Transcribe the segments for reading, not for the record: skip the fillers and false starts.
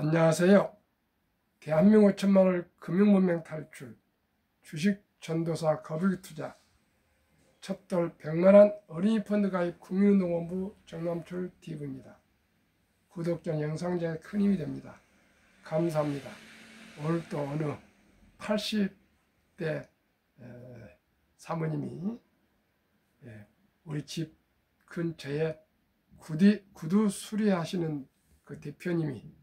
안녕하세요. 대한민국 천만을 금융문맹 탈출, 주식 전도사 거북이 투자, 첫돌 100만원 어린이 펀드 가입 국민운동본부 정남철 TV입니다. 구독 전 영상 제에 큰 힘이 됩니다. 감사합니다. 오늘 또 어느 80대 사모님이 우리 집 근처에 구두 수리하시는 그 대표님이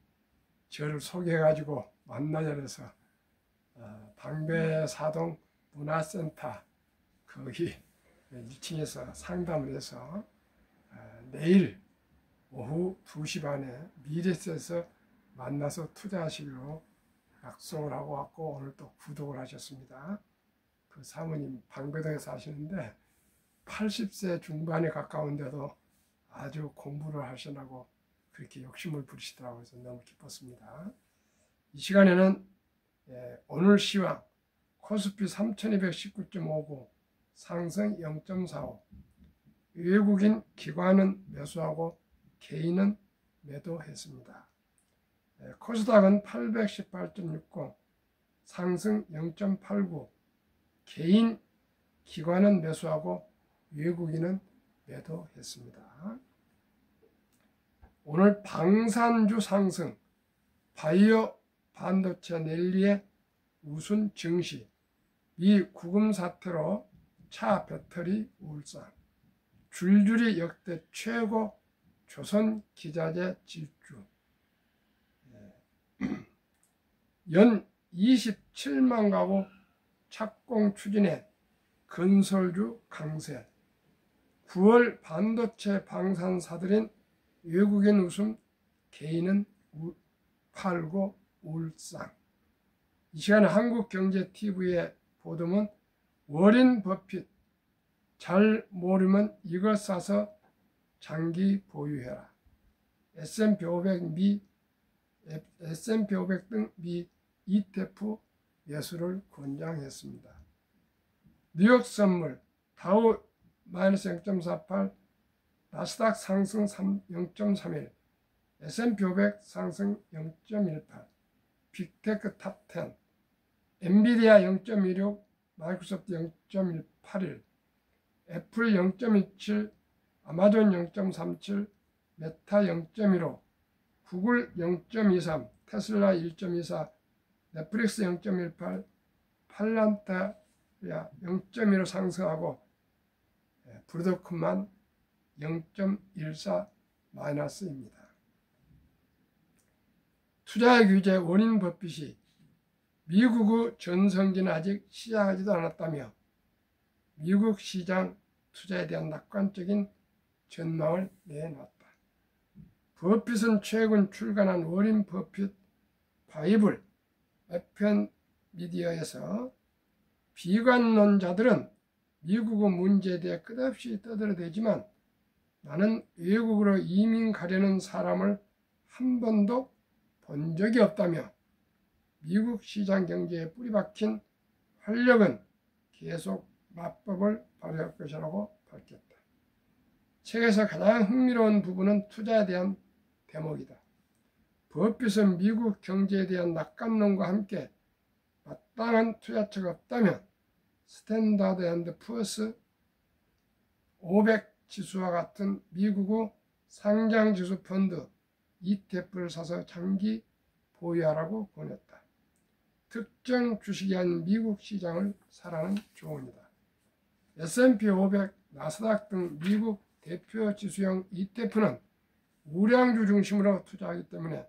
저를 소개해가지고 만나자 해서 방배사동 문화센터 거기 1층에서 상담을 해서 내일 오후 2시 반에 미래에서 만나서 투자하시기로 약속을 하고 왔고 오늘 또 구독을 하셨습니다. 그 사모님 방배동에 사시는데 80세 중반에 가까운데도 아주 공부를 하시라고 그렇게 욕심을 부리시더라고요. 그래서 너무 기뻤습니다. 이 시간에는 오늘 시황 코스피 3219.59 상승 0.45 외국인 기관은 매수하고 개인은 매도했습니다. 코스닥은 818.60 상승 0.89 개인 기관은 매수하고 외국인은 매도했습니다. 오늘 방산주 상승, 바이오 반도체 랠리의 우순 증시, 미 구금 사태로 차 배터리 울상, 줄줄이 역대 최고 조선 기자재 질주, 연 27만 가구 착공 추진에 건설주 강세, 9월 반도체 방산사들인 외국인 웃음, 개인은 팔고 울상. 이 시간에 한국경제TV의 보도는 워렌 버핏 잘 모르면 이거 사서 장기 보유해라. S&P 500 등 미 ETF 매수를 권장했습니다. 뉴욕 선물 다우 마이너스 0.48 나스닥 상승 0.31 S&P 500 상승 0.18 빅테크 탑10 엔비디아 0.16 마이크로소프트 0.181 애플 0.27 아마존 0.37 메타 0.15 구글 0.23 테슬라 1.24 넷플릭스 0.18 팔란타야 0.15 상승하고 브로드컴만 0.14 마이너스입니다. 투자 규제 워렌 버핏이 미국의 전성기는 아직 시작하지도 않았다며 미국 시장 투자에 대한 낙관적인 전망을 내놨다. 버핏은 최근 출간한 워렌 버핏 바이블 FM 미디어에서 비관론자들은 미국의 문제에 대해 끝없이 떠들어대지만 나는 외국으로 이민 가려는 사람을 한 번도 본 적이 없다며 미국 시장 경제에 뿌리박힌 활력은 계속 맞법을 발휘할 것이라고 밝혔다. 책에서 가장 흥미로운 부분은 투자에 대한 대목이다. 버핏은 미국 경제에 대한 낙관론과 함께 마땅한 투자처가 없다면 스탠다드 앤드 푸어스 500 지수와 같은 미국의 상장지수 펀드 ETF를 사서 장기 보유하라고 권했다. 특정 주식이 아닌 미국 시장을 사라는 조언이다. S&P 500, 나스닥 등 미국 대표 지수형 ETF는 우량주 중심으로 투자하기 때문에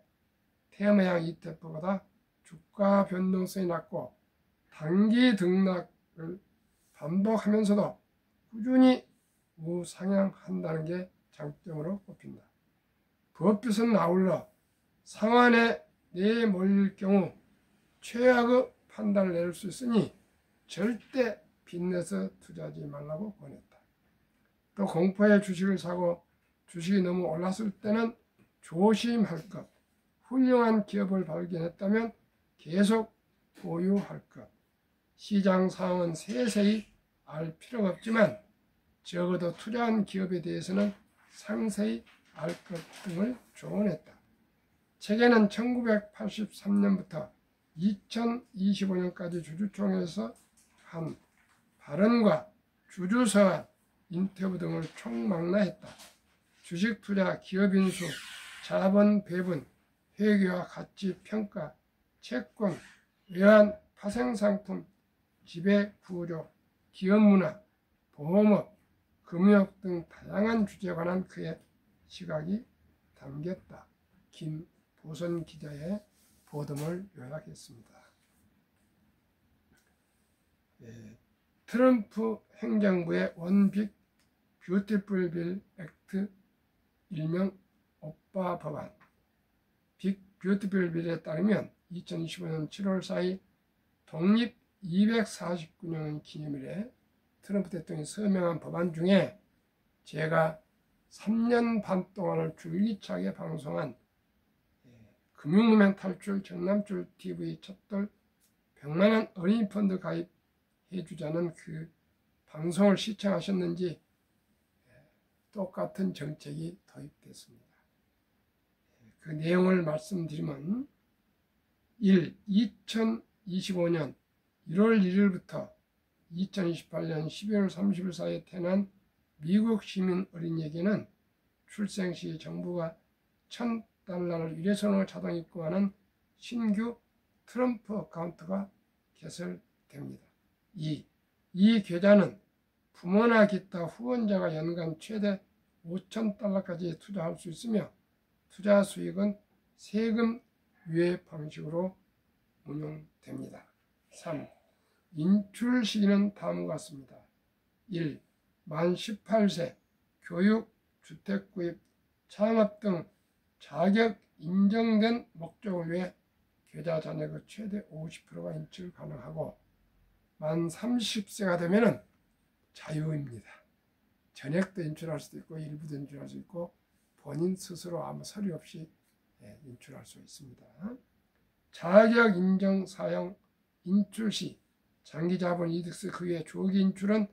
테마형 ETF보다 주가 변동성이 낮고 단기 등락을 반복하면서도 꾸준히 우상향한다는 게 장점으로 꼽힌다. 버핏은 아울러 상한에 내몰릴 경우 최악의 판단을 내릴 수 있으니 절대 빚내서 투자하지 말라고 권했다. 또 공포의 주식을 사고 주식이 너무 올랐을 때는 조심할 것, 훌륭한 기업을 발견했다면 계속 보유할 것, 시장 상황은 세세히 알 필요가 없지만 적어도 투자한 기업에 대해서는 상세히 알 것 등을 조언했다. 책에는 1983년부터 2025년까지 주주총회에서 한 발언과 주주서한 인터뷰 등을 총망라했다. 주식 투자, 기업 인수, 자본 배분, 회계와 가치 평가, 채권, 외환, 파생상품, 지배구조, 기업 문화, 보험업, 금융업 등 다양한 주제에 관한 그의 시각이 담겼다. 김보선 기자의 보도를 요약했습니다. 트럼프 행정부의 원빅 뷰티풀 빌 액트, 일명 오빠 법안, 빅 뷰티풀 빌에 따르면 2025년 7월 4일 독립 249년 기념일에 트럼프 대통령이 서명한 법안 중에 제가 3년 반 동안을 줄기차게 방송한 금융무명 탈출 정남출 TV 첫돌 100만원 어린이 펀드 가입해주자는 그 방송을 시청하셨는지 똑같은 정책이 도입됐습니다. 그 내용을 말씀드리면 1. 2025년 1월 1일부터 2028년 12월 30일 사이에 태어난 미국 시민 어린이에게는 출생 시 정부가 $1,000를 일회성으로 자동 입금하는 신규 트럼프 어카운트가 개설됩니다. 2. 이 계좌는 부모나 기타 후원자가 연간 최대 $5,000까지 투자할 수 있으며 투자 수익은 세금 유예 방식으로 운용됩니다. 3. 인출 시기는 다음과 같습니다. 1. 만 18세, 교육, 주택 구입, 창업 등 자격 인정된 목적을 위해 계좌 잔액의 최대 50%가 인출 가능하고 만 30세가 되면 자유입니다. 전액도 인출할 수도 있고 일부도 인출할 수 있고 본인 스스로 아무 서류 없이 인출할 수 있습니다. 자격 인정 사용 인출 시 장기자본 이득세 그 외 조기 인출은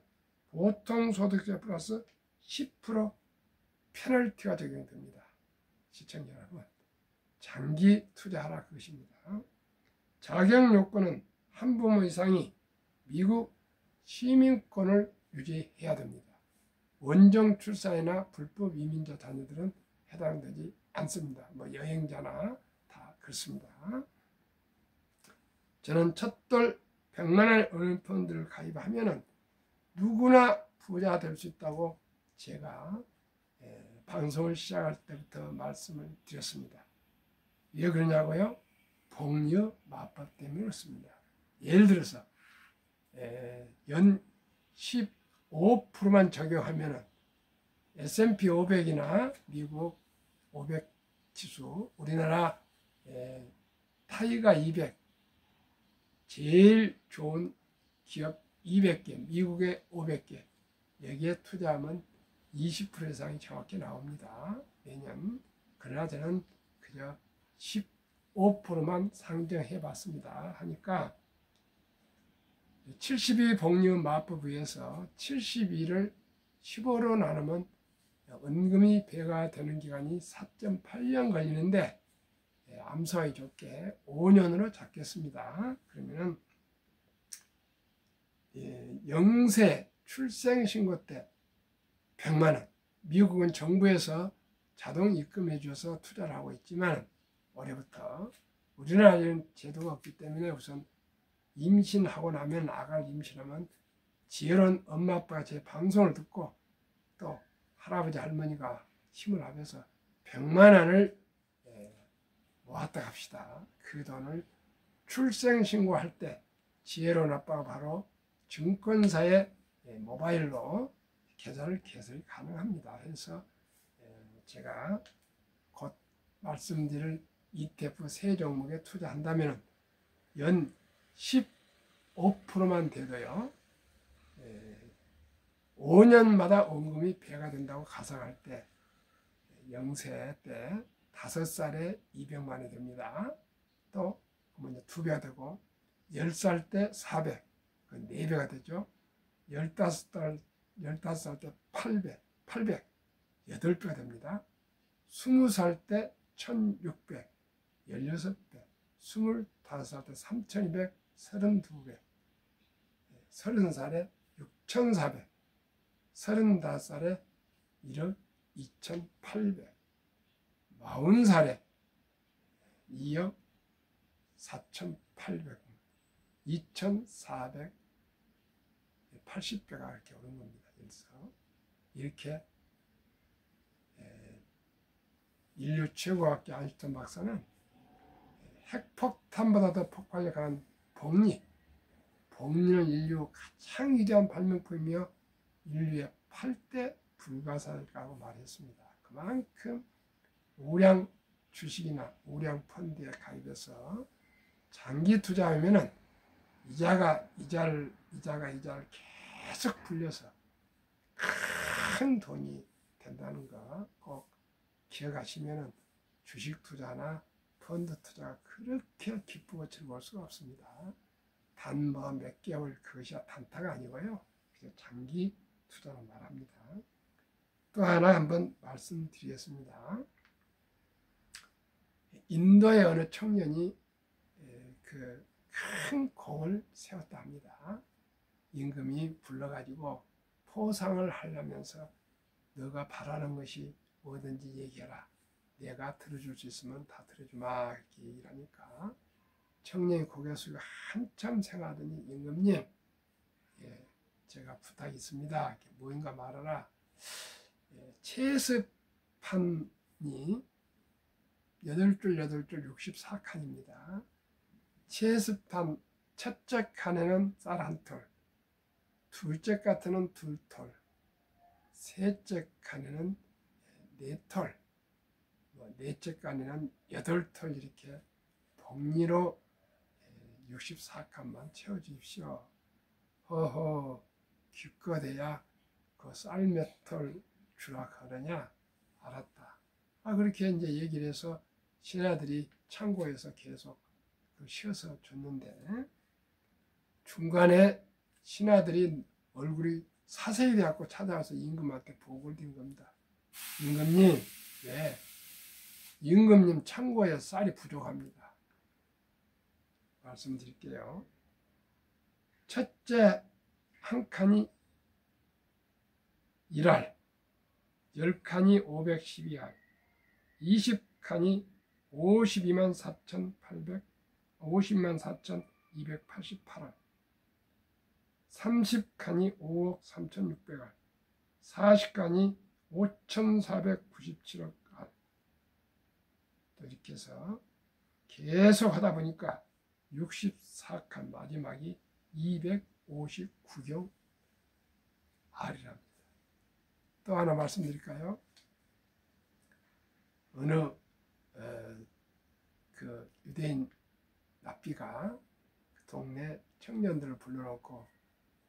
보통 소득세 플러스 10% 페널티가 적용됩니다. 시청자 여러분, 장기 투자하라 그것입니다. 자격 요건은 한부모 이상이 미국 시민권을 유지해야 됩니다. 원정 출산이나 불법 이민자 자녀들은 해당되지 않습니다. 여행자나 다 그렇습니다. 저는 첫돌 100만원 어린이 펀드를 가입하면 누구나 부자 될 수 있다고 제가 방송을 시작할 때부터 말씀을 드렸습니다. 왜 그러냐고요? 복리의 맞법 때문에 그렇습니다. 예를 들어서 연 15%만 적용하면 S&P 500이나 미국 500 지수, 우리나라 타이가 200, 제일 좋은 기업 200개, 미국의 500개, 여기에 투자하면 20% 이상이 정확히 나옵니다. 매년. 그러나 저는 그저 15%만 상정해 봤습니다. 하니까 72 복리의 마법에 의해서 72를 15로 나누면 은금이 배가 되는 기간이 4.8년 걸리는데 암수하기 좋게 5년으로 잡겠습니다. 그러면은 0세 출생신고 때 100만원, 미국은 정부에서 자동 입금해 줘서 투자를 하고 있지만 올해부터 우리나라에는 제도가 없기 때문에 우선 임신하고 나면 아가를 임신하면 지혜로운 엄마 아빠가 제 방송을 듣고 또 할아버지 할머니가 힘을 합해서 100만원을 모았다 합시다. 그 돈을 출생신고할 때 지혜로운 아빠가 바로 증권사의 모바일로 계좌를 개설이 가능합니다. 그래서 제가 곧 말씀드릴 ETF 세 종목에 투자한다면 연 15%만 돼도요 5년마다 원금이 배가 된다고 가상할 때 0세 때 5살에 200만원이 됩니다. 또 그러면 2배가 되고 10살 때 400, 4배가 되죠. 15살 때 800, 800, 8배가 됩니다. 20살 때 1600, 16배, 25살 때 3,232배, 30살에 6,400, 35살에 1억 2,800, 40살에 2억 4,800, 2,480배가 이렇게 오른 겁니다. 그래서 이렇게 인류 최고학자 아인슈타인 박사는 핵폭탄보다도 폭발력 강한 복리는 인류 가장 위대한 발명품이며 인류의 8대 불가사의라고 말했습니다. 그만큼 우량 주식이나 우량 펀드에 가입해서 장기 투자하면은 이자가 이자를 계속 불려서 큰 돈이 된다는 거 꼭 기억하시면은 주식 투자나 펀드 투자가 그렇게 기쁘고 즐거울 수가 없습니다. 단 몇 개월 그것이 단타가 아니고요. 그래서 장기 투자로 말합니다. 또 하나 한번 말씀드리겠습니다. 인도의 어느 청년이 그 큰 공을 세웠다 합니다. 임금이 불러가지고 포상을 하려면서 너가 바라는 것이 뭐든지 얘기해라. 내가 들어줄 수 있으면 다 들어주마. 이렇게 얘기를 하니까 청년이 고개 숙이고 한참 생각하더니 임금님, 제가 부탁이 있습니다. 뭐인가 말하라. 채습판이 8줄 64칸입니다. 채습판 첫째 칸에는 쌀 1톨, 둘째 칸에는 2톨, 셋째 칸에는 4톨, 넷째 칸에는 8톨 이렇게 복리로 64칸만 채워주십시오. 허허, 기껏해야 그 쌀 몇 톨 주라 그러냐? 알았다. 그렇게 이제 얘기를 해서 신하들이 창고에서 계속 쉬어서 줬는데 중간에 신하들이 얼굴이 사색이 되었고 찾아와서 임금한테 보고를 드린 겁니다. 임금님, 왜? 임금님 창고에 쌀이 부족합니다. 말씀드릴게요. 첫째 한 칸이 1알, 10칸이 512알, 20칸이 52만 4,288알, 30칸이 5억 3,600알, 40칸이 5,497억 알. 이렇게 해서 계속 하다 보니까 64칸 마지막이 259경 알이랍니다. 또 하나 말씀드릴까요? 어느 그 유대인 랍비가 그 동네 청년들을 불러놓고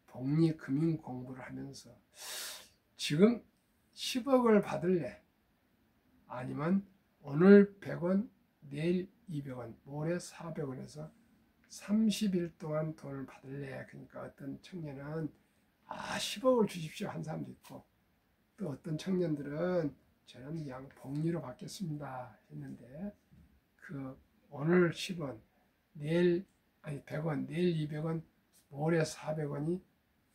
복리 금융 공부를 하면서 지금 10억을 받을래? 아니면 오늘 100원, 내일 200원, 모레 400원에서 30일 동안 돈을 받을래? 그러니까 어떤 청년은 10억을 주십시오 한 사람도 있고, 또 어떤 청년들은 저는 그냥 복리로 받겠습니다 했는데, 그 오늘 10원, 내일 100원, 내일 200원, 모레 400원이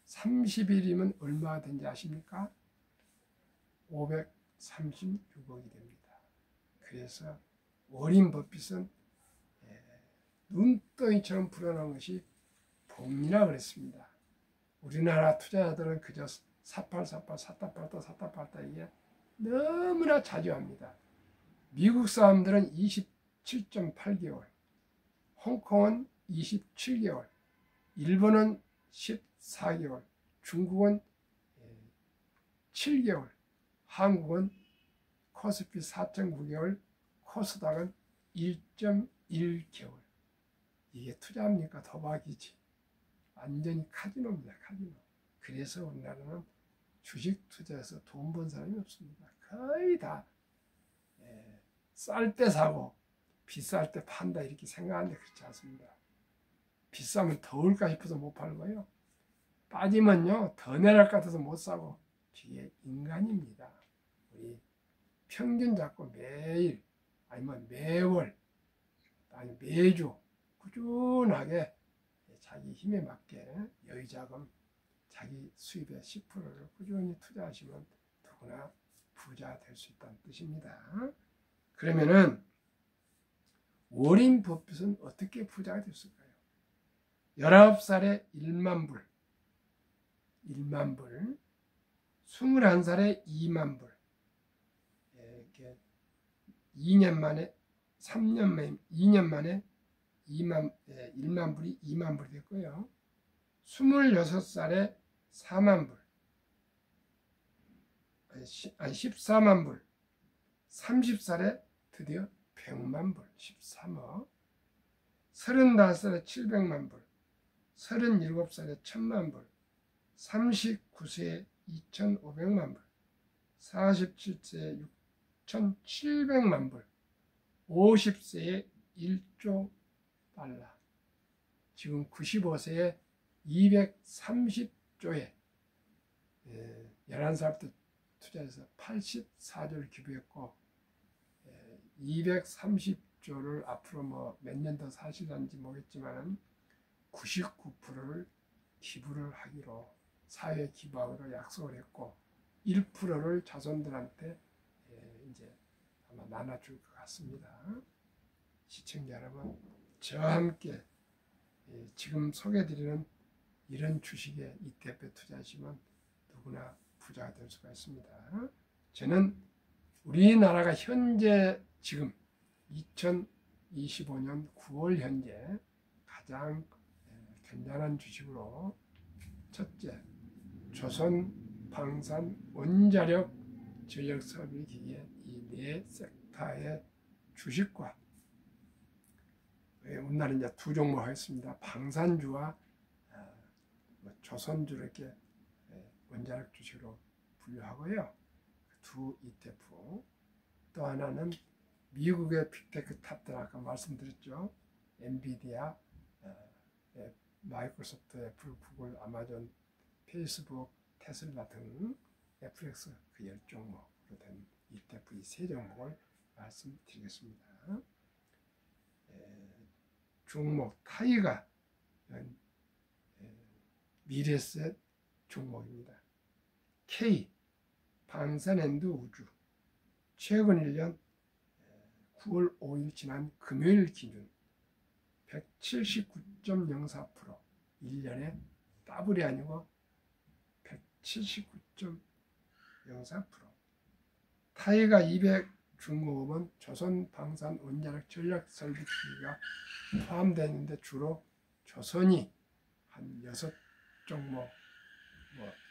30일이면 얼마가 된지 아십니까? 536억이 됩니다. 그래서 워린 버핏은 눈덩이처럼 불어난 것이 복리라 그랬습니다. 우리나라 투자자들은 그저 샀다 팔다 이게 너무나 자주 합니다. 미국 사람들은 27.8개월, 홍콩은 27개월, 일본은 14개월, 중국은 7개월, 한국은 코스피 4.9개월, 코스닥은 1.1개월. 이게 투자합니까? 도박이지. 완전히 카지노입니다. 카지노. 그래서 우리나라는 주식 투자에서 돈 번 사람이 없습니다. 거의 다 쌀 때 사고 비쌀 때 판다 이렇게 생각하는데 그렇지 않습니다. 비싸면 더울까 싶어서 못 팔고요. 빠지면요 더 내려갈 것 같아서 못 사고. 이게 인간입니다. 우리 평균 잡고 매일 아니면 매월 아니 매주 꾸준하게 자기 힘에 맞게 여유자금 자기 수입의 10%를 꾸준히 투자하시면 누구나 부자 될 수 있다는 뜻입니다. 그러면은 워렌 버핏은 어떻게 부자가 됐을까요? 19살에 1만 불, 21살에 2만 불, 이렇게 2년 만에 2년 만에 1만 불이 2만 불이 됐고요. 26살에 4만 불, 14만 불, 30살에 드디어 100만 불, 13억, 35살에 700만 불, 37살에 1000만 불, 39세에 2500만 불, 47세에 6700만 불, 50세에 1조 달러, 지금 95세에 230조에 11살부터 투자해서 84조를 기부했고 230조를 앞으로 뭐 몇 년 더 사실는지 모르겠지만 99%를 기부를 하기로 사회에 기부하기로 약속을 했고 1%를 자손들한테 이제 아마 나눠줄 것 같습니다. 시청자 여러분, 저와 함께 지금 소개해드리는 이런 주식에 ETF에 투자하시면 누구나 부자가 될 수가 있습니다. 저는 우리나라가 현재 지금 2025년 9월 현재 가장 괜찮은 주식으로 첫째, 조선 방산 원자력 전력 설비 기계 이 네 섹터의 주식과 우리나라 이제 두 종목 하겠습니다. 방산주와 조선주를 이렇게 원자력 주식으로 분류하고요. 두 ETF. 또 하나는 미국의 빅테크 탑들 아까 말씀드렸죠. 엔비디아, 마이크로소프트, 애플, 구글, 아마존, 페이스북, 테슬라 등 FX 그 10종목으로 된 ETF 이 세 종목을 말씀드리겠습니다. 종목 타이가 미래셋 종목입니다. K 방산앤드 우주 최근 1년 9월 5일 지난 금요일 기준 179.04% 1년에 더블이 아니고 179.04% 타이가 200 중공업은 조선 방산 원자력 전력 설비 기기가 포함되어 있는데 주로 조선이 한 6종목,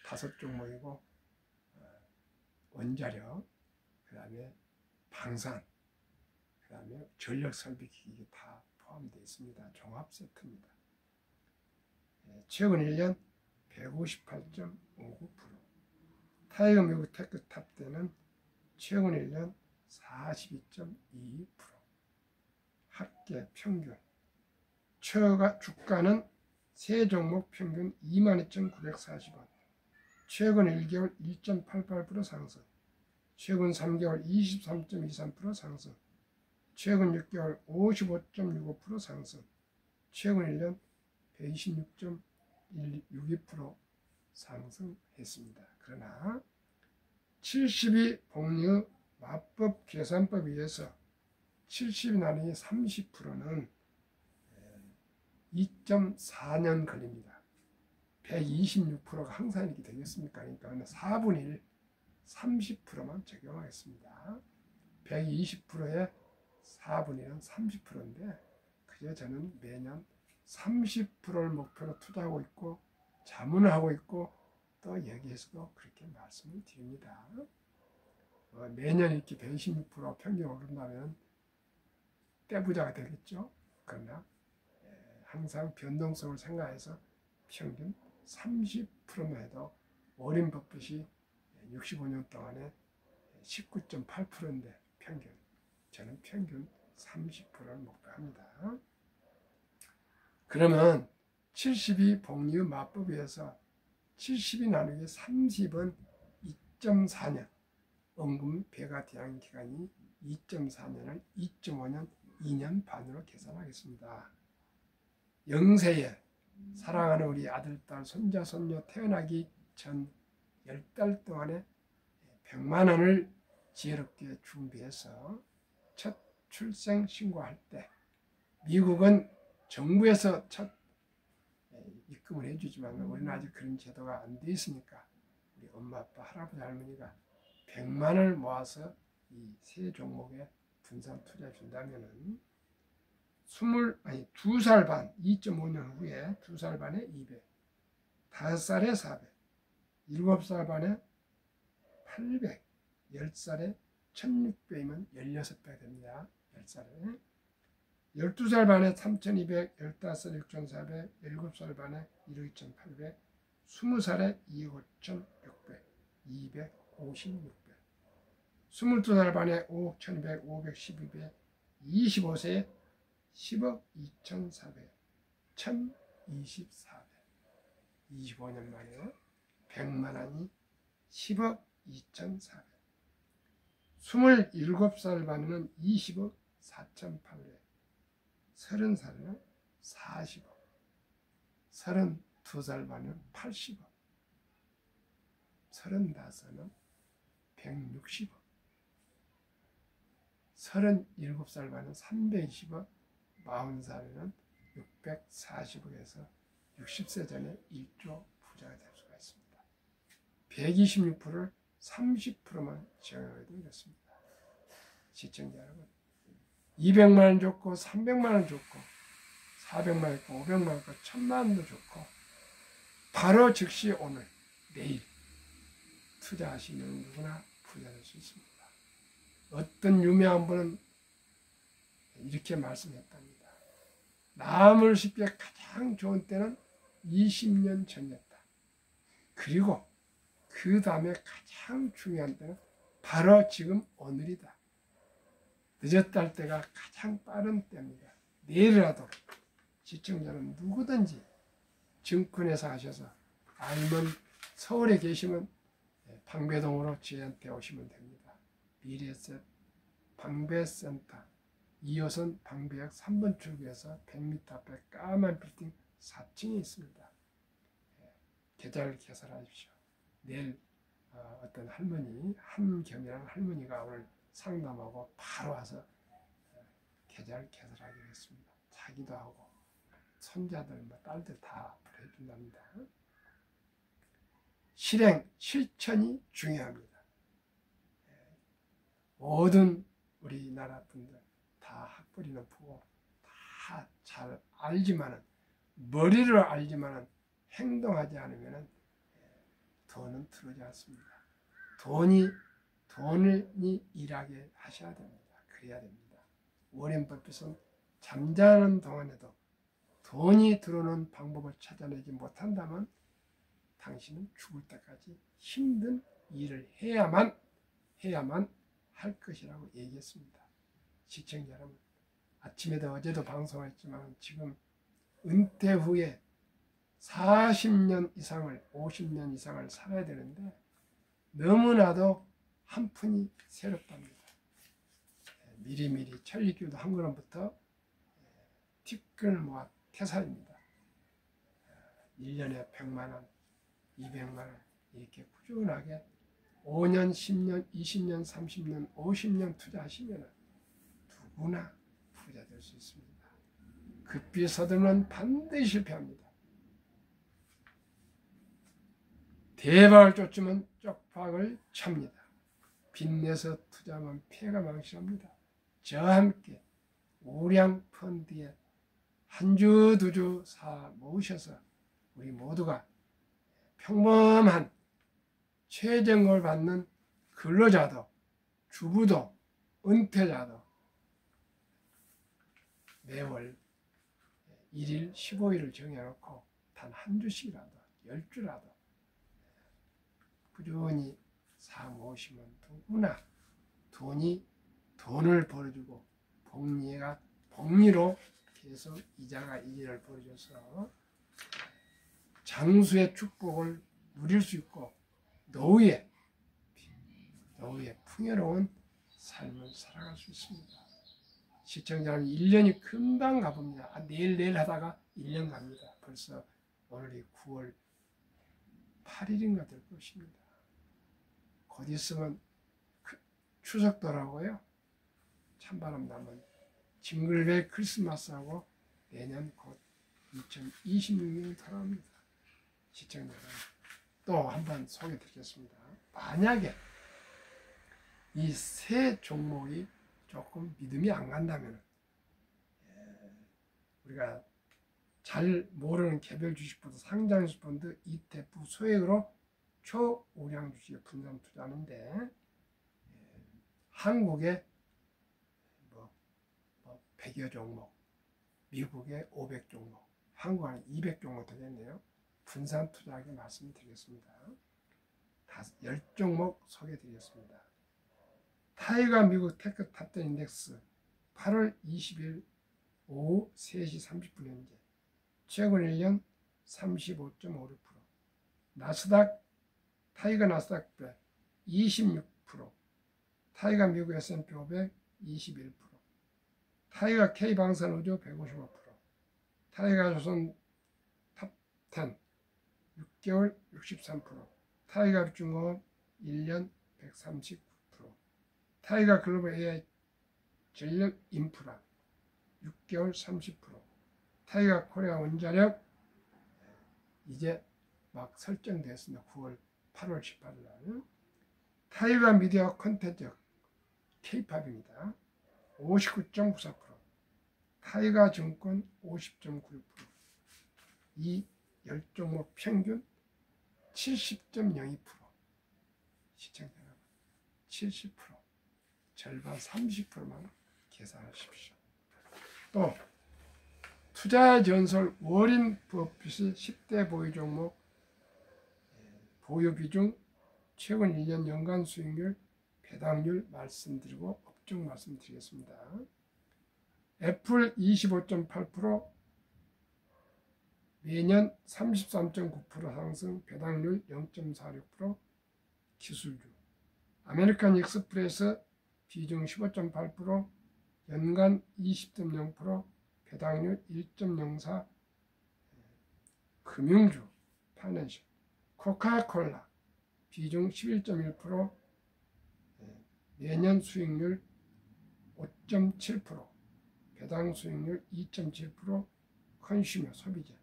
5종목이고 원자력, 그 다음에 방산, 그 다음에 전력 설비 기기 다 포함되어 있습니다. 종합 세트입니다. 최근 1년 158.59% 타이거 미국 테크 탑 때는 최근 1년 42.22% 합계 평균 주가는 세 종목 평균 22,940원 최근 1개월 1.88% 상승 최근 3개월 23.23% 상승 최근 6개월 55.65% 상승 최근 1년 126.62% 상승했습니다. 그러나 72 복리의 마법 계산법에 의해서 70이 나누기 30%는 2.4년 걸립니다. 126%가 항상 이렇게 되겠습니까? 그러니까 4분의 1, 30%만 적용하겠습니다. 120%에 4분의 1은 30%인데 그저 저는 매년 30%를 목표로 투자하고 있고 자문을 하고 있고 또 여기에서도 그렇게 말씀을 드립니다. 매년 이렇게 126% 평균 오른다면 떼부자가 되겠죠. 그러나 항상 변동성을 생각해서 평균 30%만 해도 워렌 버핏이 65년 동안에 19.8%인데 평균 저는 평균 30%를 목표합니다. 그러면 72 복리의 마법에 의해서 70이 나누기 30은 2.4년 원금 배가 대항 기간이 2.4년을 2.5년 2년 반으로 계산하겠습니다. 영세에 사랑하는 우리 아들, 딸, 손자, 손녀 태어나기 전 10달 동안에 100만 원을 지혜롭게 준비해서 첫 출생 신고할 때 미국은 정부에서 첫 입금을 해주지만 우리는 아직 그런 제도가 안 돼 있으니까 우리 엄마, 아빠, 할아버지, 할머니가 100만 원을 모아서 이 세 종목에 분산 투자해 준다면은 2살 반, 2.5년 후에 2살 반에 200, 5살에 400, 7살 반에 800, 10살에 1600이면 16배가 됩니다. 10살에. 12살 반에 3200, 15살 6400, 7살 반에 1억 2800, 20살에 2억 5600, 256배. 22살 반에 5억 1200, 512배, 25세에 10억 2400, 1024배. 25년 만에 100만 원이 10억 2400. 27살 반에는 20억 4800. 30살에는 40억. 32살 반에는 80억. 35는 160억. 37살 반은 320억, 40살에는 640억에서 60세 전에 1조 부자가 될 수가 있습니다. 126%를 30%만 지원해도 이렇습니다. 시청자 여러분, 200만 원 좋고 300만 원 좋고 400만 원 있고 500만 원 있고 1000만 원도 좋고 바로 즉시 오늘 내일 투자하시면 누구나 부자 될 수 있습니다. 어떤 유명한 분은 이렇게 말씀했답니다. 남을 쉽게 가장 좋은 때는 20년 전이었다. 그리고 그 다음에 가장 중요한 때는 바로 지금 오늘이다. 늦었다 할 때가 가장 빠른 때입니다. 내일이라도 시청자는 누구든지 증권회사 하셔서 아니면 서울에 계시면 방배동으로 저희한테 오시면 됩니다. 미래셋 방배센터 2호선 방배역 3번 출구에서 100m 앞에 까만 빌딩 4층에 있습니다. 계좌를 개설하십시오. 내일 어떤 할머니, 한겸이라는 할머니가 오늘 상담하고 바로 와서 계좌를 개설하기로 했습니다. 자기도 하고 손자들, 딸들 다 해준답니다. 실천이 중요합니다. 모든 우리나라 분들 다 학벌이 높고 다 잘 알지만은 머리로 알지만은 행동하지 않으면은 돈은 들어오지 않습니다. 돈이 일하게 하셔야 됩니다. 그래야 됩니다. 워렌 버핏은 잠자는 동안에도 돈이 들어오는 방법을 찾아내지 못한다면 당신은 죽을 때까지 힘든 일을 해야만 할 것이라고 얘기했습니다. 시청자 여러분, 아침에도 어제도 방송했지만 지금 은퇴 후에 40년 이상을 50년 이상을 살아야 되는데 너무나도 한 푼이 새롭답니다. 미리미리 천리교도 한 걸음부터 티끌 모아 태산입니다. 1년에 100만 원, 200만 원 이렇게 꾸준하게 5년, 10년, 20년, 30년, 50년 투자하시면 누구나 부자 될 수 있습니다. 급히 서두르면 반드시 실패합니다. 대박을 쫓으면 쪽박을 찹니다. 빚내서 투자하면 피해가 망신합니다. 저와 함께 우량 펀드에 한 주, 두 주 사 모으셔서 우리 모두가 평범한 최저임금을 받는 근로자도 주부도 은퇴자도 매월 1일 15일을 정해놓고 단 한 주씩이라도 10주라도 꾸준히 사 모으시면 누구나 돈을 벌어주고 복리로 계속 이자가 이자를 벌어줘서 장수의 축복을 누릴 수 있고 노후에 풍요로운 삶을 살아갈 수 있습니다. 시청자는 1년이 금방 가봅니다. 내일 하다가 1년 갑니다. 벌써 오늘이 9월 8일인가 될 것입니다. 곧 있으면 추석더라고요. 찬바람 나면 징글벨 크리스마스하고 내년 곧 2026년이 돌아옵니다. 시청자 여러분, 또 한번 소개해 드리겠습니다. 만약에 이 세 종목이 조금 믿음이 안 간다면 우리가 잘 모르는 개별 주식보다 상장주 펀드 ETF 소액으로 초우량 주식에 분산 투자하는데 한국에 100여 종목, 미국에 500 종목, 한국에 200 종목 되겠네요. 분산 투자하기 말씀드리겠습니다. 10종목 소개해드리겠습니다. 타이거 미국 테크 탑10 인덱스 8월 20일 오후 3시 30분 현재 최근 1년 35.56%, 나스닥 타이거 나스닥 100 26%, 타이거 미국 S&P 500 21%, 타이거 K방산우주 155%, 타이거 조선 탑10 6개월 63%, 타이거 합중공업 1년 139%, 타이거 글로벌 AI 전력 인프라 6개월 30%, 타이거 코리아 원자력 이제 막 설정됐습니다. 8월 18일 날. 타이거 미디어 콘텐츠 K팝입니다. 59.94%, 타이거 증권 50.96%, 이 10종목 평균 70.02%, 시청자 여러분 70%, 절반 30%만 계산하십시오. 또 투자 전설 워린 버핏의 10대 보유 종목 보유 비중 최근 1년 연간 수익률 배당률 말씀드리고 업종 말씀드리겠습니다. 애플 25.8%, 매년 33.9% 상승, 배당률 0.46%, 기술주. 아메리칸 익스프레스 비중 15.8%, 연간 20.0%, 배당률 1.04%, 금융주, 파이낸셜. 코카콜라 비중 11.1%, 매년 수익률 5.7%, 배당 수익률 2.7%, 컨슈머 소비재.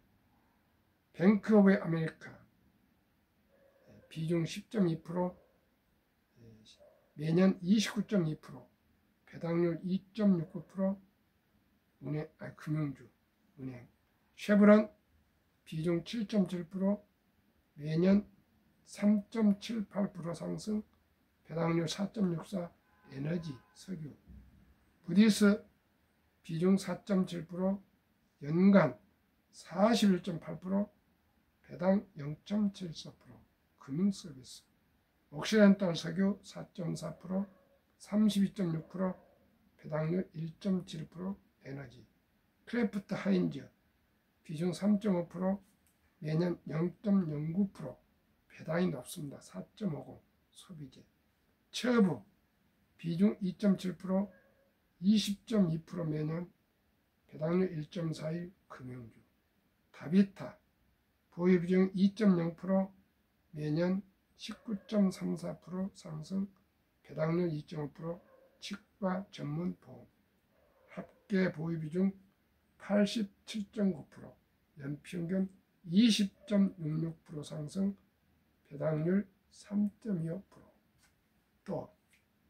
뱅크 오브 아메리카 비중 10.2%, 매년 29.2%, 배당률 2.69%, 금융주, 은행. 쉐브론 비중 7.7%, 매년 3.78% 상승, 배당률 4.64%, 에너지, 석유. 부디스 비중 4.7%, 연간 41.8%, 배당 0.74%, 금융서비스. 옥시덴탈 석유 4.4%, 32.6%, 배당률 1.7%, 에너지. 크래프트 하인즈 비중 3.5%, 매년 0.09%, 배당이 높습니다. 4.50%, 소비재. 처부 비중 2.7%, 20.2% 매년, 배당률 1.41%, 금융주. 다비타 보유 비중 2.0%, 매년 19.34% 상승, 배당률 2.5%, 치과 전문 보험. 합계 보유 비중 87.9%, 연평균 20.66% 상승, 배당률 3.25%. 또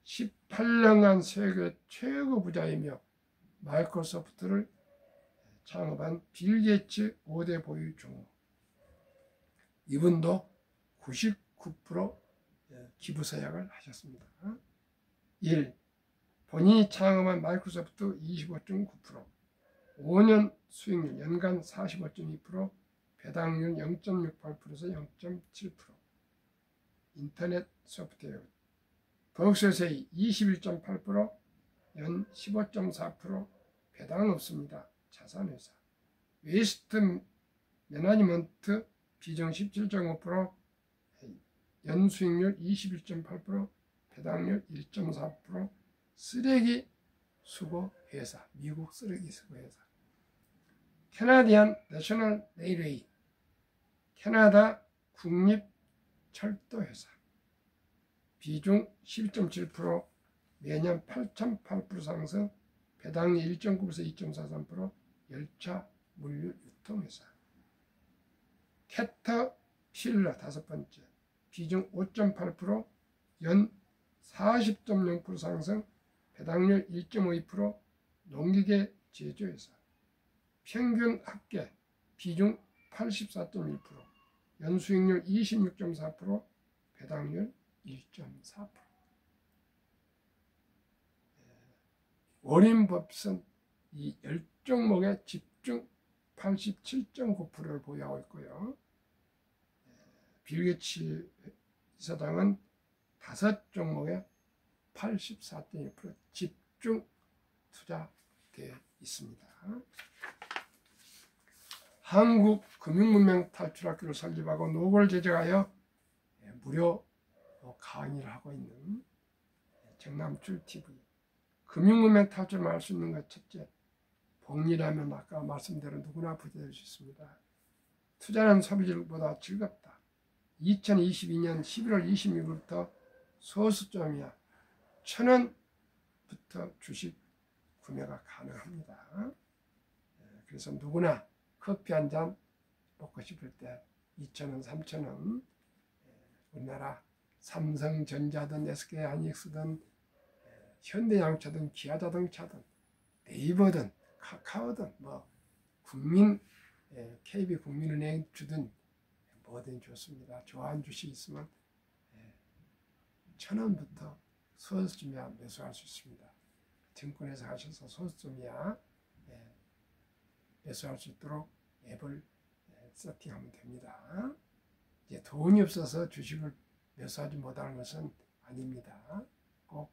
18년간 세계 최고 부자이며 마이크로소프트를 창업한 빌 게이츠 5대 보유 종목. 이분도 99% 기부 서약을 하셨습니다. 1. 본인이 창업한 마이크로소프트 25.9%, 5년 수익률 연간 45.2%, 배당률 0.68%에서 0.7%. 인터넷 소프트웨어 버크셔세이 21.8%, 연 15.4%, 배당은 없습니다. 자산회사. 웨스트 매니지먼트 비중 17.5%, 연 수익률 21.8%, 배당률 1.4%, 쓰레기 수거 회사, 미국 쓰레기 수거 회사. 캐나디안 내셔널 레일웨이, 캐나다 국립 철도 회사. 비중 12.7%, 매년 8.8% 상승, 배당률 1.9에서 2.43%, 열차 물류 유통회사. 캐터필러 다섯 번째, 비중 5.8%, 연 40.0% 상승, 배당률 1.52%, 농기계 제조회사. 평균 합계 비중 84.1%, 연수익률 26.4%, 배당률 1.4%. 워렌 버핏은 이 10종목의 집중 87.9%를 보유하고 있고요. 빌 게이츠 이사장은 5종목의 84.1% 집중 투자되어 있습니다. 한국 금융문명 탈출학교를 설립하고 노고를 제작하여 무료 강의를 하고 있는 정남출TV. 금융문명 탈출을 할 수 있는 것 첫째, 복리라면 아까 말씀대로 누구나 부자 될 수 있습니다. 투자는 소비질보다 즐겁다. 2022년 11월 26일부터 소수점이야 1,000원부터 주식 구매가 가능합니다. 그래서 누구나 커피 한 잔 먹고 싶을 때 2,000원, 3,000원, 우리나라 삼성전자든 SK하이닉스든 현대자동차든 기아자동차든 네이버든 카카오든 뭐 국민 KB 국민은행 주든 뭐든 좋습니다. 좋아하는 주식 있으면 1,000원부터 소수점이야 매수할 수 있습니다. 증권회사 가셔서 소수점이야 매수할 수 있도록 앱을 세팅하면 됩니다. 이제 돈이 없어서 주식을 매수하지 못하는 것은 아닙니다. 꼭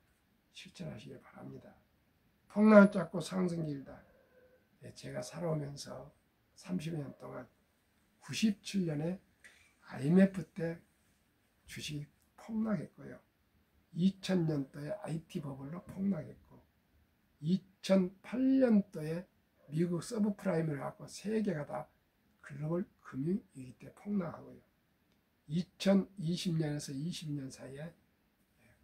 실천하시길 바랍니다. 폭락은 짧고 상승이 길다. 제가 살아오면서 30년 동안 97년에 IMF 때 주식이 폭락했고요. 2000년도에 IT 버블로 폭락했고 2008년도에 미국 서브프라임을 갖고 세계가 다 글로벌 금융위기 때 폭락하고요. 2020년에서 20년 사이에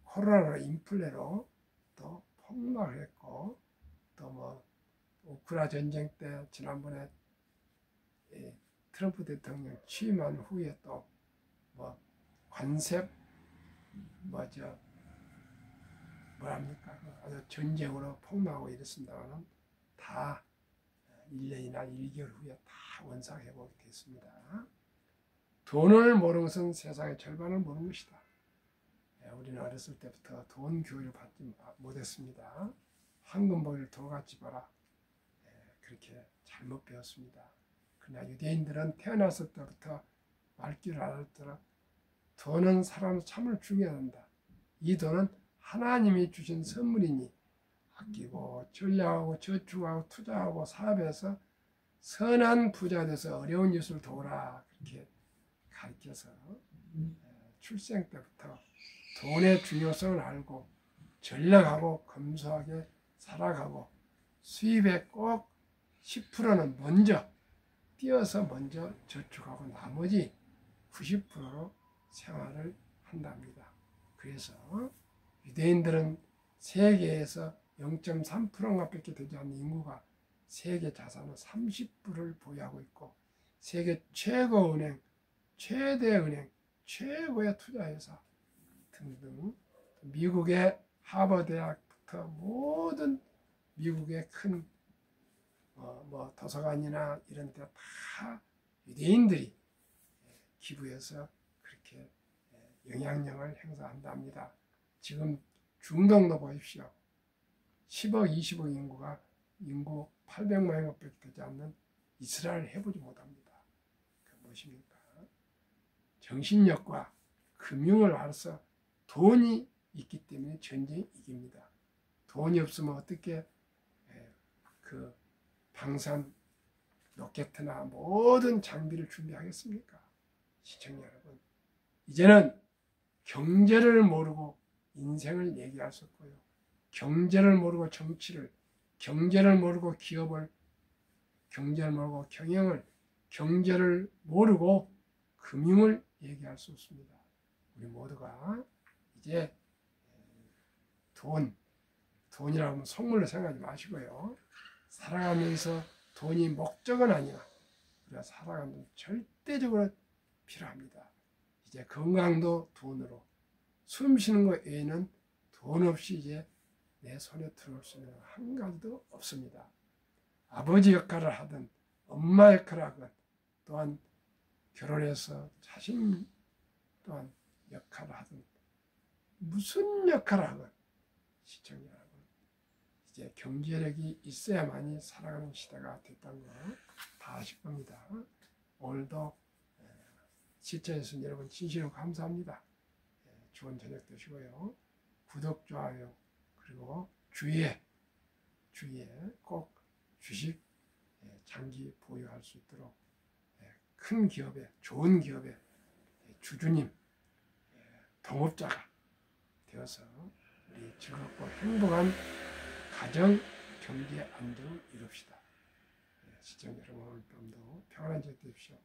코로나로 인플레로 또 폭락을 했고 또 뭐 우크라 전쟁 때 지난번에 트럼프 취임한 후에 또 뭐 관세 뭐랍니까 아주 전쟁으로 폭락하고 이랬습니다만 다 1년이나 1개월 후에 다 원상회복이 됐습니다. 돈을 모르는 것은 세상의 절반을 모르는 것이다. 우리는 어렸을 때부터 돈 교육을 받지 못했습니다. 황금보리를 돌같이 봐라. 그렇게 잘못 배웠습니다. 그러나 유대인들은 태어났을 때부터 말귀를 알았더라. 돈은 사람 참을 중요해야 한다. 이 돈은 하나님이 주신 선물이니 아끼고 전략하고 저축하고 투자하고 사업해서 선한 부자 돼서 어려운 이웃을 도우라. 그렇게 가르쳐서 출생 때부터 돈의 중요성을 알고 전략하고 검소하게 살아가고 수입에 꼭 10%는 먼저 띄어서 먼저 저축하고 나머지 90%로 생활을 한답니다. 그래서 유대인들은 세계에서 0.3%밖에 되지 않는 인구가 세계 자산의 30%를 보유하고 있고 세계 최고 은행, 최대 은행, 최고의 투자회사 등등 미국의 하버드대학부터 모든 미국의 큰 도서관이나 이런 데 다 유대인들이 기부해서 그렇게 영향력을 행사한답니다. 지금 중동도 보십시오. 10억, 20억 인구 800만명밖에 되지 않는 이스라엘 해보지 못합니다. 그 무엇입니까? 정신력과 금융을 알아서 돈이 있기 때문에 전쟁이 이깁니다. 돈이 없으면 어떻게 그 방산 로켓이나 모든 장비를 준비하겠습니까? 시청자 여러분, 이제는 경제를 모르고 인생을 얘기할 수 없고요. 경제를 모르고 정치를, 경제를 모르고 기업을, 경제를 모르고 경영을, 경제를 모르고 금융을 얘기할 수 없습니다. 우리 모두가 이제 돈이라고 하면 선물로 생각하지 마시고요. 살아가면서 돈이 목적은 아니나 우리가 살아가는 데 절대적으로 필요합니다. 이제 건강도 돈으로, 숨 쉬는 것 외에는 돈 없이 이제 내 손에 들어올 수 있는 한 가지도 없습니다. 아버지 역할을 하든 엄마 역할을 하든 또한 결혼해서 자신 또한 역할을 하든 무슨 역할을 하든 시청자 여러분, 이제 경제력이 있어야만이 살아가는 시대가 됐다는 거 다 아실 겁니다. 오늘도 시청해주신 여러분 진심으로 감사합니다. 좋은 저녁 되시고요. 구독, 좋아요 그리고 주위에 꼭 주식 장기 보유할 수 있도록 큰 기업에, 좋은 기업에 주주님, 동업자가 되어서 우리 즐겁고 행복한 가정, 경제 안정을 이룹시다. 시청자 여러분, 오늘 밤도 평안한 저녁 되십시오.